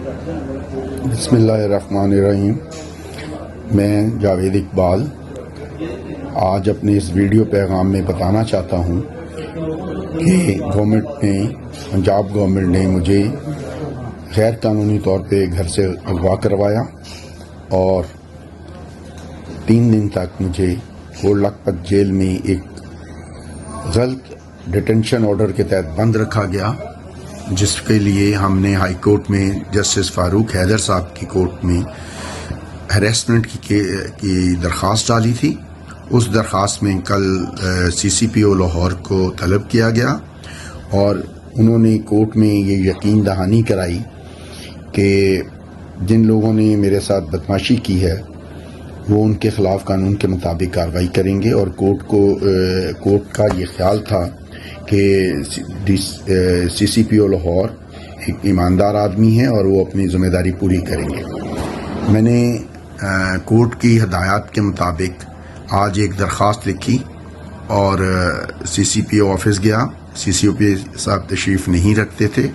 بسم اللہ الرحمن الرحیم۔ میں جاوید اقبال آج اپنے اس ویڈیو پیغام میں بتانا چاہتا ہوں کہ پنجاب گورنمنٹ نے مجھے غیر قانونی طور پہ گھر سے اغوا کروایا اور 3 دن تک مجھے کوٹ لکھپت جیل میں ایک غلط ڈیٹینشن آرڈر کے تحت بند رکھا گیا، جس کے لیے ہم نے ہائی کورٹ میں جسٹس فاروق حیدر صاحب کی کورٹ میں ہیراسمنٹ کی درخواست ڈالی تھی۔ اس درخواست میں کل سی سی پی او لاہور کو طلب کیا گیا اور انہوں نے کورٹ میں یہ یقین دہانی کرائی کہ جن لوگوں نے میرے ساتھ بدمعاشی کی ہے وہ ان کے خلاف قانون کے مطابق کارروائی کریں گے، اور کورٹ کا یہ خیال تھا کہ سی سی پی او لاہور ایک ایماندار آدمی ہے اور وہ اپنی ذمہ داری پوری کریں گے۔ میں نے کورٹ کی ہدایات کے مطابق آج ایک درخواست لکھی اور سی سی پی او آفس گیا۔ سی سی پی او صاحب تشریف نہیں رکھتے تھے۔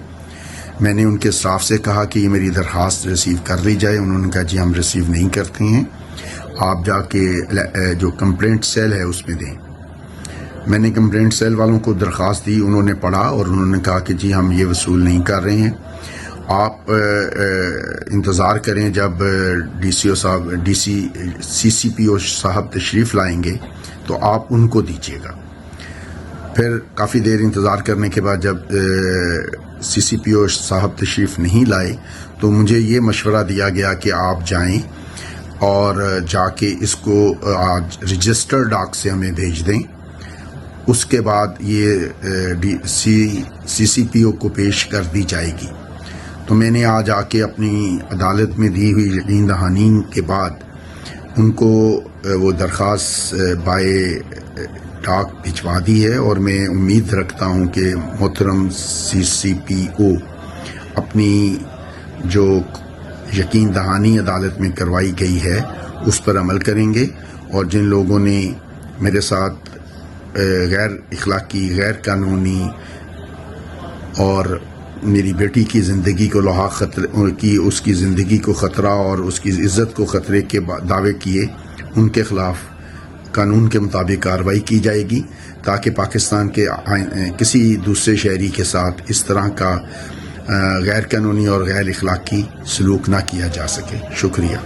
میں نے ان کے اسٹاف سے کہا کہ یہ میری درخواست ریسیو کر لی جائے۔ انہوں نے کہا جی ہم ریسیو نہیں کرتے ہیں، آپ جا کے جو کمپلینٹ سیل ہے اس میں دیں۔ میں نے کمپلینٹ سیل والوں کو درخواست دی، انہوں نے پڑھا اور انہوں نے کہا کہ جی ہم یہ وصول نہیں کر رہے ہیں، آپ انتظار کریں جب سی سی پی او صاحب تشریف لائیں گے تو آپ ان کو دیجیے گا۔ پھر کافی دیر انتظار کرنے کے بعد جب سی سی پی او صاحب تشریف نہیں لائے تو مجھے یہ مشورہ دیا گیا کہ آپ جائیں اور جا کے اس کو آج رجسٹر ڈاک سے ہمیں بھیج دیں، اس کے بعد یہ سی سی پی او کو پیش کر دی جائے گی۔ تو میں نے آج آ کے اپنی عدالت میں دی ہوئی یقین دہانی کے بعد ان کو وہ درخواست بائے ڈاک بھجوا دی ہے، اور میں امید رکھتا ہوں کہ محترم سی سی پی او اپنی جو یقین دہانی عدالت میں کروائی گئی ہے اس پر عمل کریں گے، اور جن لوگوں نے میرے ساتھ غیر اخلاقی، غیر قانونی اور میری بیٹی کی زندگی کو اس کی زندگی کو خطرہ اور اس کی عزت کو خطرے کے دعوے کیے، ان کے خلاف قانون کے مطابق کارروائی کی جائے گی، تاکہ پاکستان کے کسی دوسرے شہری کے ساتھ اس طرح کا غیر قانونی اور غیر اخلاقی سلوک نہ کیا جا سکے۔ شکریہ۔